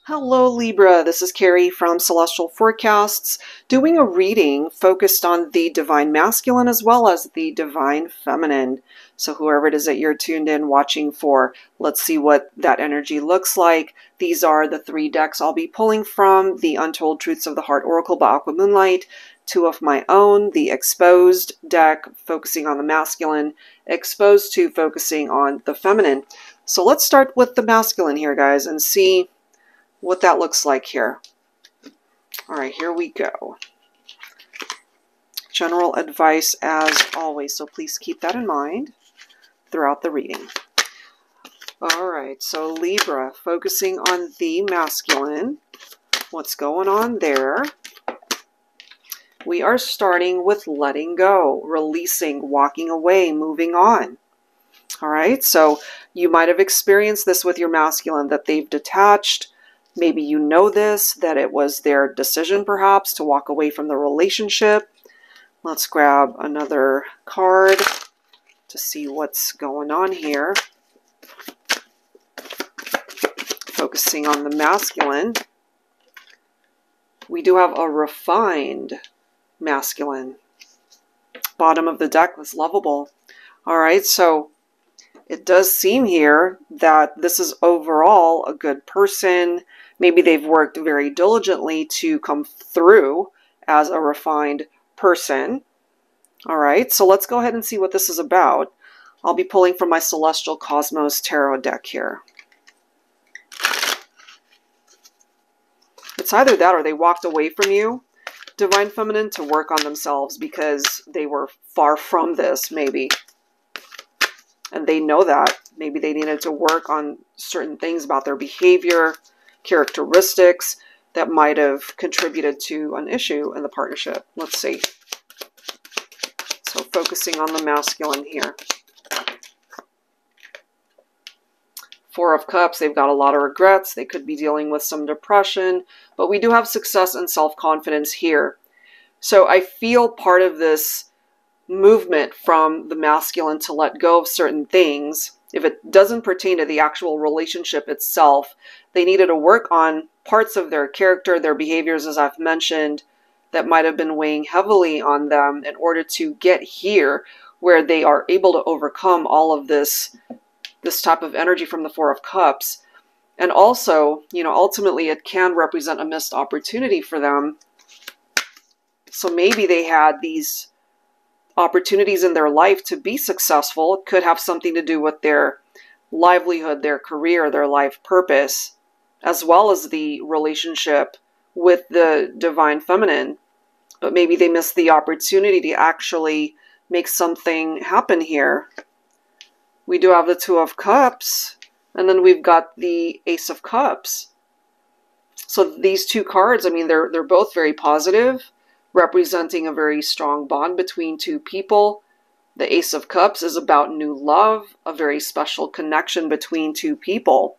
Hello Libra, this is Carrie from Celestial Forecasts, doing a reading focused on the Divine Masculine as well as the Divine Feminine. So whoever it is that you're tuned in watching for, let's see what that energy looks like. These are the 3 decks I'll be pulling from: the Untold Truths of the Heart Oracle by Aqua Moonlight, 2 of my own, the Exposed deck focusing on the masculine, Exposed 2 focusing on the feminine. So let's start with the masculine here, guys, and see what that looks like here. All right, here we go. General advice as always, so please keep that in mind throughout the reading. All right, so Libra, focusing on the masculine. What's going on there? We are starting with letting go, releasing, walking away, moving on. All right, so you might have experienced this with your masculine, that they've detached. Maybe you know this, that it was their decision perhaps to walk away from the relationship. Let's grab another card to see what's going on here. Focusing on the masculine, we do have a refined masculine. Bottom of the deck was lovable. All right, so it does seem here that this is overall a good person. Maybe they've worked very diligently to come through as a refined person. All right, so let's go ahead and see what this is about. I'll be pulling from my Celestial Cosmos Tarot deck here. It's either that or they walked away from you, Divine Feminine, to work on themselves because they were far from this, maybe. And they know that. Maybe they needed to work on certain things about their behavior, characteristics that might have contributed to an issue in the partnership. Let's see. So focusing on the masculine here. 4 of Cups, they've got a lot of regrets. They could be dealing with some depression, but we do have success and self-confidence here. So I feel part of this movement from the masculine to let go of certain things, if it doesn't pertain to the actual relationship itself, they needed to work on parts of their character, their behaviors, as I've mentioned, that might have been weighing heavily on them in order to get here where they are able to overcome all of this type of energy from the 4 of Cups. And also, you know, ultimately it can represent a missed opportunity for them. So maybe they had these opportunities in their life to be successful. It could have something to do with their livelihood, their career, their life purpose, as well as the relationship with the Divine Feminine. But maybe they missed the opportunity to actually make something happen here. We do have the 2 of Cups, and then we've got the Ace of Cups. So these 2 cards, I mean, they're both very positive, representing a very strong bond between 2 people. The Ace of Cups is about new love, a very special connection between 2 people.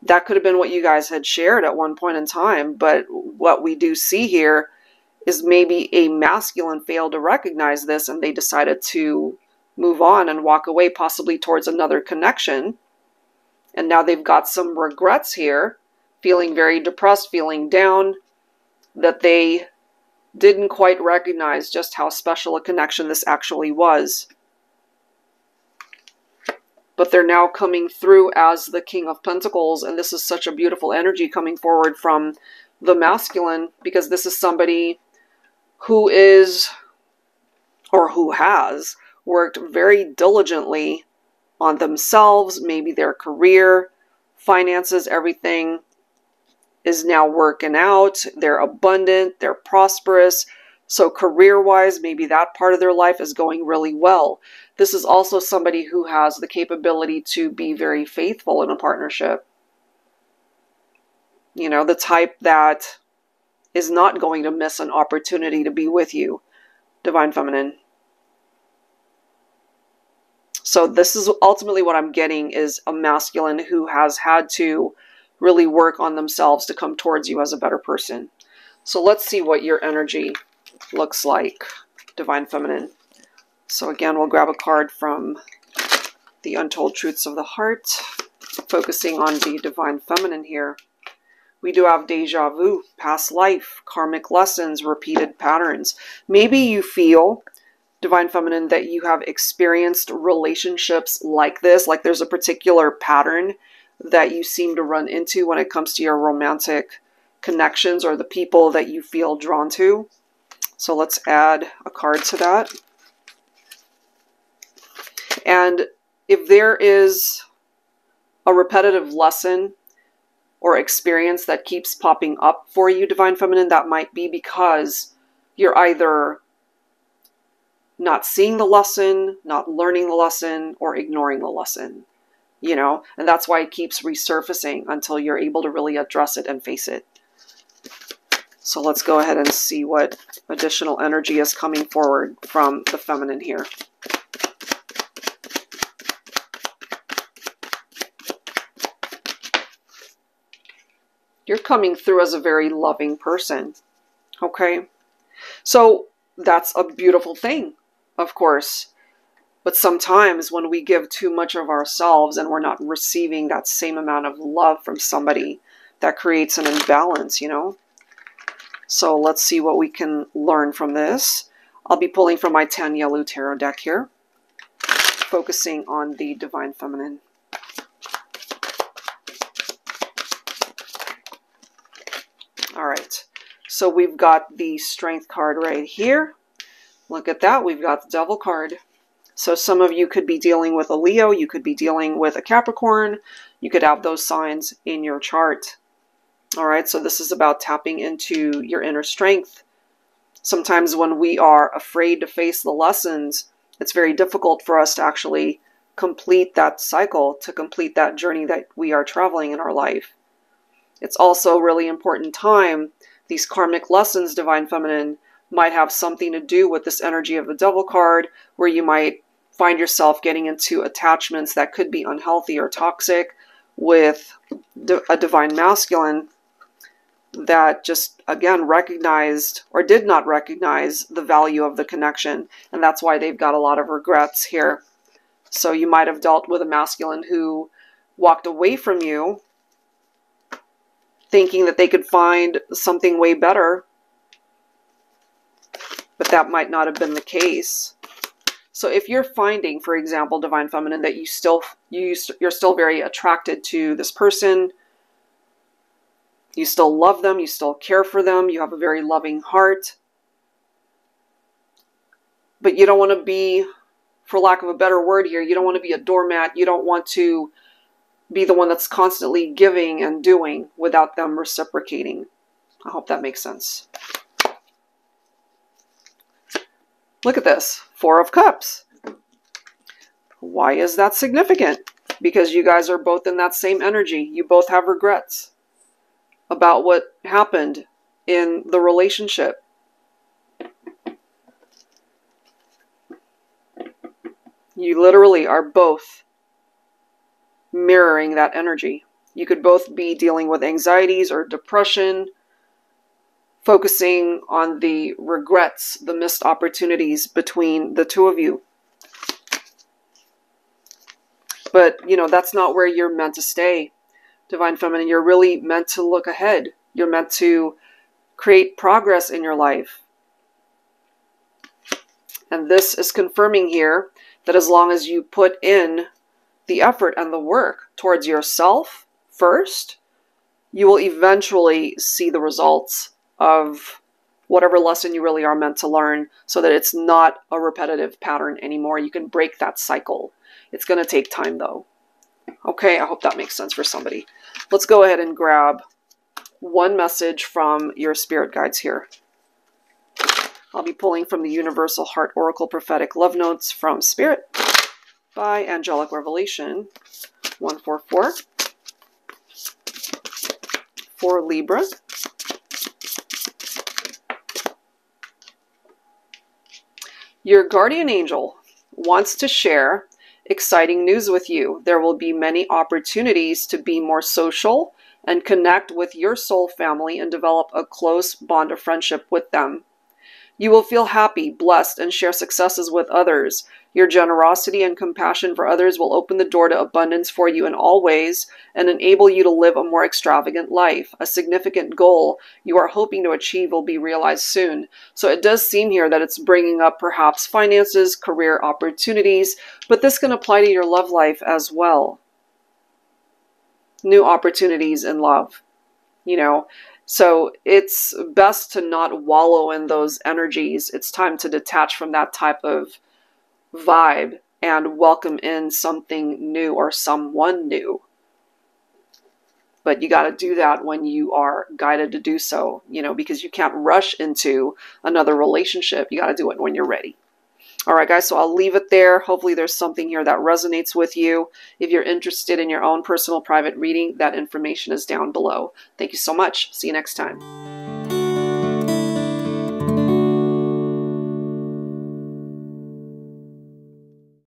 That could have been what you guys had shared at one point in time, but what we do see here is maybe a masculine failed to recognize this and they decided to move on and walk away, possibly towards another connection. And now they've got some regrets here, feeling very depressed, feeling down, that they didn't quite recognize just how special a connection this actually was. But they're now coming through as the King of Pentacles, and this is such a beautiful energy coming forward from the masculine, because this is somebody who is, or who has, worked very diligently on themselves, maybe their career, finances, everything is now working out. They're abundant, they're prosperous. So career-wise, maybe that part of their life is going really well. This is also somebody who has the capability to be very faithful in a partnership. You know, the type that is not going to miss an opportunity to be with you, Divine Feminine. So this is ultimately what I'm getting, is a masculine who has had to really work on themselves to come towards you as a better person. So let's see what your energy looks like, Divine Feminine. So again, we'll grab a card from the Untold Truths of the Heart. Focusing on the Divine Feminine here. We do have deja vu, past life, karmic lessons, repeated patterns. Maybe you feel, Divine Feminine, that you have experienced relationships like this, like there's a particular pattern that you seem to run into when it comes to your romantic connections or the people that you feel drawn to. So let's add a card to that. And if there is a repetitive lesson or experience that keeps popping up for you, Divine Feminine, that might be because you're either not seeing the lesson, not learning the lesson, or ignoring the lesson, you know, and that's why it keeps resurfacing until you're able to really address it and face it. So let's go ahead and see what additional energy is coming forward from the feminine here. You're coming through as a very loving person, okay? So that's a beautiful thing, of course. But sometimes when we give too much of ourselves and we're not receiving that same amount of love from somebody, that creates an imbalance, you know? So let's see what we can learn from this. I'll be pulling from my Tanyalu Tarot deck here, focusing on the Divine Feminine. All right, so we've got the Strength card right here. Look at that, we've got the Devil card. So some of you could be dealing with a Leo, you could be dealing with a Capricorn, you could have those signs in your chart. All right, so this is about tapping into your inner strength. Sometimes when we are afraid to face the lessons, it's very difficult for us to actually complete that cycle, to complete that journey that we are traveling in our life. It's also a really important time. These karmic lessons, Divine Feminine, might have something to do with this energy of the Devil card, where you might find yourself getting into attachments that could be unhealthy or toxic with a Divine Masculine that just, again, recognized or did not recognize the value of the connection. And that's why they've got a lot of regrets here. So you might have dealt with a masculine who walked away from you thinking that they could find something way better, but that might not have been the case. So if you're finding, for example, Divine Feminine, that you're still very attracted to this person, you still love them, you still care for them, you have a very loving heart, but you don't want to be, for lack of a better word here, you don't want to be a doormat, you don't want to be the one that's constantly giving and doing without them reciprocating. I hope that makes sense. Look at this, Four of Cups. Why is that significant? Because you guys are both in that same energy. You both have regrets about what happened in the relationship. You literally are both mirroring that energy. You could both be dealing with anxieties or depression, focusing on the regrets, the missed opportunities between the two of you. But, you know, that's not where you're meant to stay, Divine Feminine. You're really meant to look ahead. You're meant to create progress in your life. And this is confirming here that as long as you put in the effort and the work towards yourself first, you will eventually see the results of whatever lesson you really are meant to learn, so that it's not a repetitive pattern anymore. You can break that cycle. It's going to take time though. Okay, I hope that makes sense for somebody. Let's go ahead and grab one message from your spirit guides here. I'll be pulling from the Universal Heart Oracle Prophetic Love Notes from Spirit by Angelic Revelation 144 for Libra. Your guardian angel wants to share exciting news with you. There will be many opportunities to be more social and connect with your soul family and develop a close bond of friendship with them. You will feel happy, blessed, and share successes with others. Your generosity and compassion for others will open the door to abundance for you in all ways and enable you to live a more extravagant life. A significant goal you are hoping to achieve will be realized soon. So it does seem here that it's bringing up perhaps finances, career opportunities, but this can apply to your love life as well. New opportunities in love, you know. So it's best to not wallow in those energies. It's time to detach from that type of vibe and welcome in something new or someone new. But you got to do that when you are guided to do so, you know, because you can't rush into another relationship. You got to do it when you're ready. All right, guys, so I'll leave it there. Hopefully there's something here that resonates with you. If you're interested in your own personal private reading, that information is down below. Thank you so much. See you next time.